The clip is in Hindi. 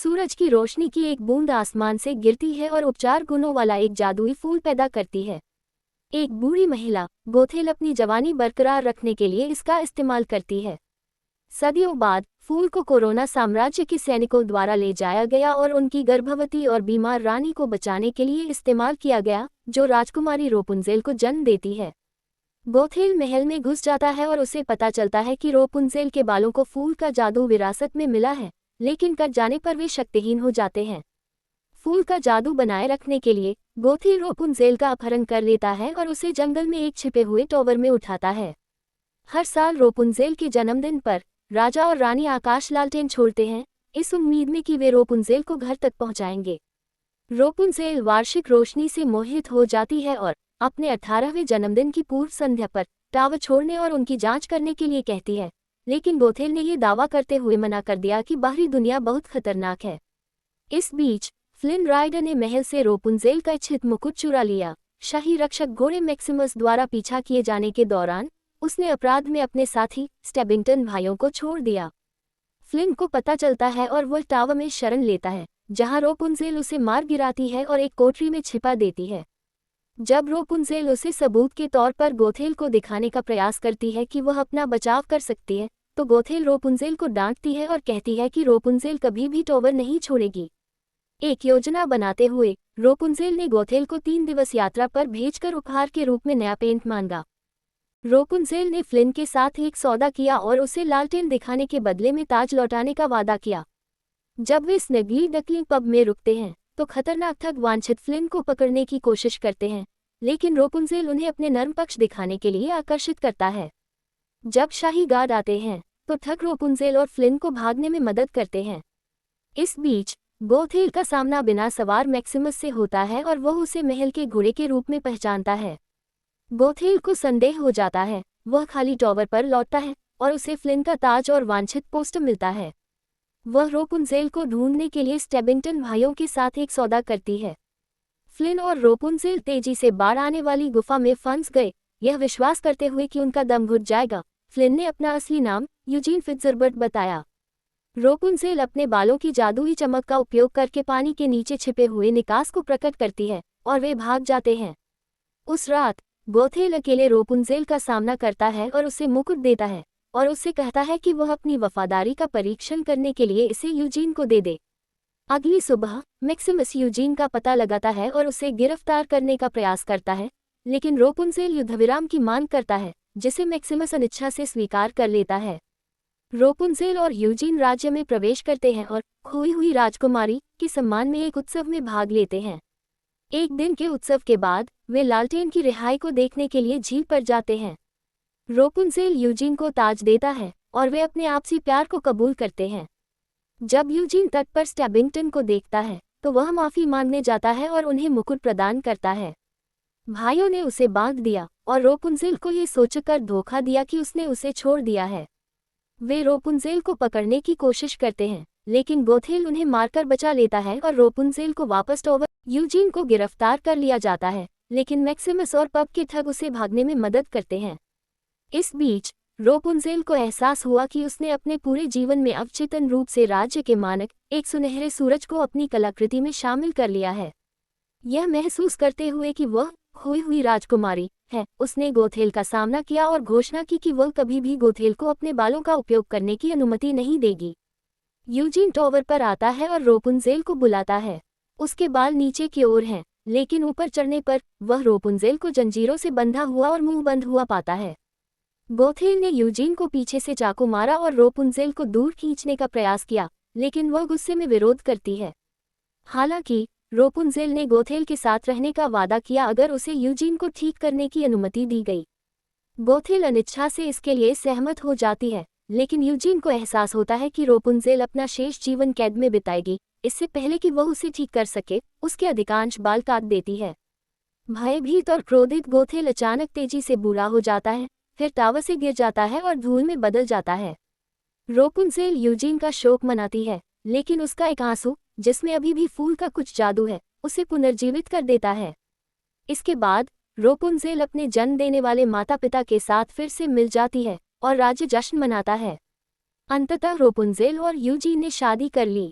सूरज की रोशनी की एक बूंद आसमान से गिरती है और उपचार गुणों वाला एक जादुई फूल पैदा करती है। एक बूढ़ी महिला गोथेल अपनी जवानी बरकरार रखने के लिए इसका इस्तेमाल करती है। सदियों बाद फूल को कोरोना साम्राज्य के सैनिकों द्वारा ले जाया गया और उनकी गर्भवती और बीमार रानी को बचाने के लिए इस्तेमाल किया गया, जो राजकुमारी रापुंज़ेल को जन्म देती है। गोथेल महल में घुस जाता है और उसे पता चलता है कि रापुंज़ेल के बालों को फूल का जादू विरासत में मिला है, लेकिन कट जाने पर वे शक्तिहीन हो जाते हैं। फूल का जादू बनाए रखने के लिए गोथेल रापुंज़ेल का अपहरण कर लेता है और उसे जंगल में एक छिपे हुए टॉवर में उठाता है। हर साल रापुंज़ेल के जन्मदिन पर राजा और रानी आकाश लालटेन छोड़ते हैं, इस उम्मीद में कि वे रापुंज़ेल को घर तक पहुंचाएंगे। रापुंज़ेल वार्षिक रोशनी से मोहित हो जाती है और अपने 18वें जन्मदिन की पूर्व संध्या पर टावर छोड़ने और उनकी जांच करने के लिए कहती है, लेकिन गोथेल ने यह दावा करते हुए मना कर दिया कि बाहरी दुनिया बहुत खतरनाक है। इस बीच फ्लिन राइडर ने महल से रापुंज़ेल का इच्छित मुकुट चुरा लिया। शाही रक्षक घोड़े मैक्सिमस द्वारा पीछा किए जाने के दौरान उसने अपराध में अपने साथी स्टेबिंगटन भाइयों को छोड़ दिया। फ्लिन को पता चलता है और वह टावर में शरण लेता है, जहां रापुंज़ेल उसे मार गिराती है और एक कोठरी में छिपा देती है। जब रापुंज़ेल उसे सबूत के तौर पर गोथेल को दिखाने का प्रयास करती है कि वह अपना बचाव कर सकती है, तो गोथेल रापुंज़ेल को डांटती है और कहती है कि रापुंज़ेल कभी भी टावर नहीं छोड़ेगी। एक योजना बनाते हुए रापुंज़ेल ने गोथेल को 3 दिवस यात्रा पर भेजकर उपहार के रूप में नया पेंट मांगा। रापुंज़ेल ने फ्लिन के साथ एक सौदा किया और उसे लालटेन दिखाने के बदले में ताज लौटाने का वादा किया। जब वे स्नगली डकलिंग पब में रुकते हैं तो खतरनाक ठग वांछित फ्लिन को पकड़ने की कोशिश करते हैं, लेकिन रापुंज़ेल उन्हें अपने नर्म पक्ष दिखाने के लिए आकर्षित करता है। जब शाही गार्ड आते हैं तो ठग रापुंज़ेल और फ्लिन को भागने में मदद करते हैं। इस बीच गोथेल का सामना बिना सवार मैक्सिमस से होता है और वह उसे महल के घोड़े के रूप में पहचानता है। गोथेल को संदेह हो जाता है, वह खाली टावर पर लौटता है और उसे फ्लिन का ताज और वांछित पोस्टर मिलता है। वह रापुंज़ेल को ढूंढने के लिए स्टेबिंगटन भाइयों के साथ एक सौदा करती है। फ्लिन और रापुंज़ेल तेजी से बाढ़ आने वाली गुफा में फंस गए, यह विश्वास करते हुए कि उनका दम घुट जाएगा। फ्लिन ने अपना असली नाम यूजीन फिट्ज़हर्बर्ट बताया। रापुंज़ेल अपने बालों की जादुई चमक का उपयोग करके पानी के नीचे छिपे हुए निकास को प्रकट करती है और वे भाग जाते हैं। उस रात गोथेल अकेले रापुंज़ेल का सामना करता है और उसे मुकुट देता है और उससे कहता है कि वह अपनी वफादारी का परीक्षण करने के लिए इसे यूजीन को दे दे। अगली सुबह मैक्सिमस यूजीन का पता लगाता है और उसे गिरफ्तार करने का प्रयास करता है, लेकिन रापुंज़ेल युद्धविराम की मांग करता है, जिसे मैक्सिमस अनिच्छा से स्वीकार कर लेता है। रापुंज़ेल और यूजीन राज्य में प्रवेश करते हैं और खोई हुई राजकुमारी के सम्मान में एक उत्सव में भाग लेते हैं। एक दिन के उत्सव के बाद वे लालटेन की रिहाई को देखने के लिए झील पर जाते हैं। रापुंज़ेल यूजीन को ताज देता है और वे अपने आपसी प्यार को कबूल करते हैं। जब यूजीन तट पर स्टेबिंगटन को देखता है तो वह माफ़ी मांगने जाता है और उन्हें मुकुट प्रदान करता है। भाइयों ने उसे बांध दिया और रापुंज़ेल को ये सोचकर धोखा दिया कि उसने उसे छोड़ दिया है। वे रापुंज़ेल को पकड़ने की कोशिश करते हैं, लेकिन गोथेल उन्हें मारकर बचा लेता है और रापुंज़ेल को वापस टावर। यूजीन को गिरफ्तार कर लिया जाता है, लेकिन मैक्सिमस और पब के ठग उसे भागने में मदद करते हैं। इस बीच रापुंज़ेल को एहसास हुआ कि उसने अपने पूरे जीवन में अवचेतन रूप से राज्य के मानक एक सुनहरे सूरज को अपनी कलाकृति में शामिल कर लिया है। यह महसूस करते हुए कि वह खोई हुई राजकुमारी है, उसने गोथेल का सामना किया और घोषणा की कि वह कभी भी गोथेल को अपने बालों का उपयोग करने की अनुमति नहीं देगी। यूजीन टावर पर आता है और रापुंज़ेल को बुलाता है। उसके बाल नीचे की ओर हैं, लेकिन ऊपर चढ़ने पर वह रापुंज़ेल को जंजीरों से बंधा हुआ और मुंह बंद हुआ पाता है। गोथेल ने यूजीन को पीछे से चाकू मारा और रापुंज़ेल को दूर खींचने का प्रयास किया, लेकिन वह गुस्से में विरोध करती है। हालांकि रापुंज़ेल ने गोथेल के साथ रहने का वादा किया अगर उसे यूजीन को ठीक करने की अनुमति दी गई। गोथेल अनिच्छा से इसके लिए सहमत हो जाती है, लेकिन यूजीन को एहसास होता है कि रापुंज़ेल अपना शेष जीवन कैद में बिताएगी। इससे पहले कि वह उसे ठीक कर सके, उसके अधिकांश बाल काट देती है। भयभीत और क्रोधित गोथेल अचानक तेजी से बूढ़ा हो जाता है, फिर टावर से गिर जाता है और धूल में बदल जाता है। रापुंज़ेल यूजीन का शोक मनाती है, लेकिन उसका एक आंसू, जिसमें अभी भी फूल का कुछ जादू है, उसे पुनर्जीवित कर देता है। इसके बाद रापुंज़ेल अपने जन्म देने वाले माता पिता के साथ फिर से मिल जाती है और राज्य जश्न मनाता है। अंततः रापुंज़ेल और यूजीन ने शादी कर ली।